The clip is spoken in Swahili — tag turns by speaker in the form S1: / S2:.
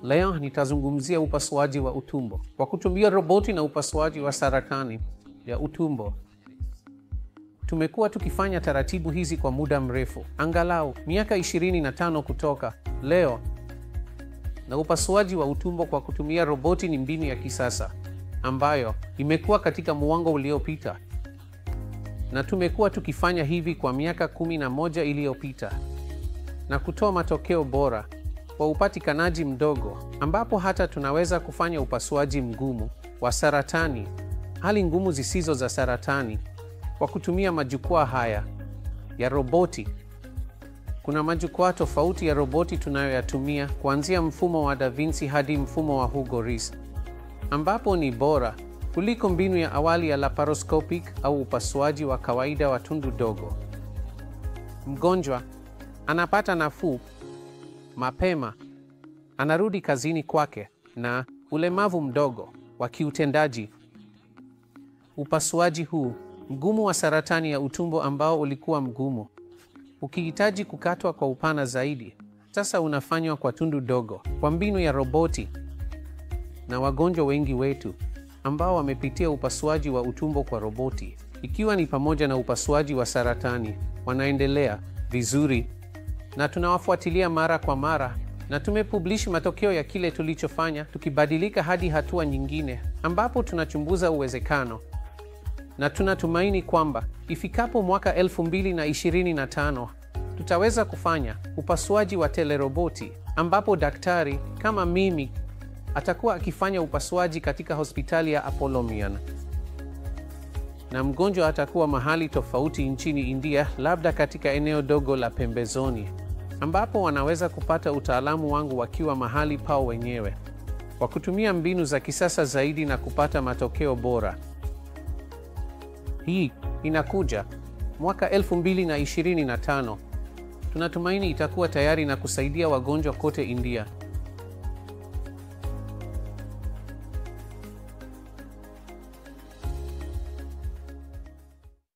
S1: Leo nitazungumzia upasuaji wa utumbo kwa kutumia roboti na upasuaji wa saratani ya utumbo. Tumekuwa tukifanya taratibu hizi kwa muda mrefu, angalau miaka 25 kutoka leo. Na upasuaji wa utumbo kwa kutumia roboti ni mbinu ya kisasa ambayo imekuwa katika muongo uliopita. Na tumekuwa tukifanya hivi kwa miaka 11 iliyopita na kutoa matokeo bora kwa upatikanaji mdogo, ambapo hata tunaweza kufanya upasuaji mgumu wa saratani, hali ngumu zisizo za saratani, kwa kutumia majukwaa haya ya roboti. Kuna majukwaa tofauti ya roboti tunayoyatumia, kuanzia mfumo wa Da Vinci hadi mfumo wa Hugo Reis, ambapo ni bora kuliko mbinu ya awali ya laparoscopic au upasuaji wa kawaida wa tundu dogo. Mgonjwa anapata nafuu mapema, anarudi kazini kwake na ulemavu mdogo wa kiutendaji. Upasuaji huu mgumu wa saratani ya utumbo, ambao ulikuwa mgumu ukihitaji kukatwa kwa upana zaidi, sasa unafanywa kwa tundu dogo kwa mbinu ya roboti. Na wagonjwa wengi wetu ambao wamepitia upasuaji wa utumbo kwa roboti, ikiwa ni pamoja na upasuaji wa saratani, wanaendelea vizuri, na tunawafuatilia mara kwa mara, na tumepublish matokeo ya kile tulichofanya, tukibadilika hadi hatua nyingine ambapo tunachunguza uwezekano. Na tunatumaini kwamba ifikapo mwaka 2025 tutaweza kufanya upasuaji wa teleroboti, ambapo daktari kama mimi atakuwa akifanya upasuaji katika hospitali ya Apollo Mian, na mgonjwa atakuwa mahali tofauti nchini India, labda katika eneo dogo la pembezoni, ambapo wanaweza kupata utaalamu wangu wakiwa mahali pao wenyewe, kwa kutumia mbinu za kisasa zaidi na kupata matokeo bora. Hii inakuja mwaka 2025. Tunatumaini itakuwa tayari na kusaidia wagonjwa kote India.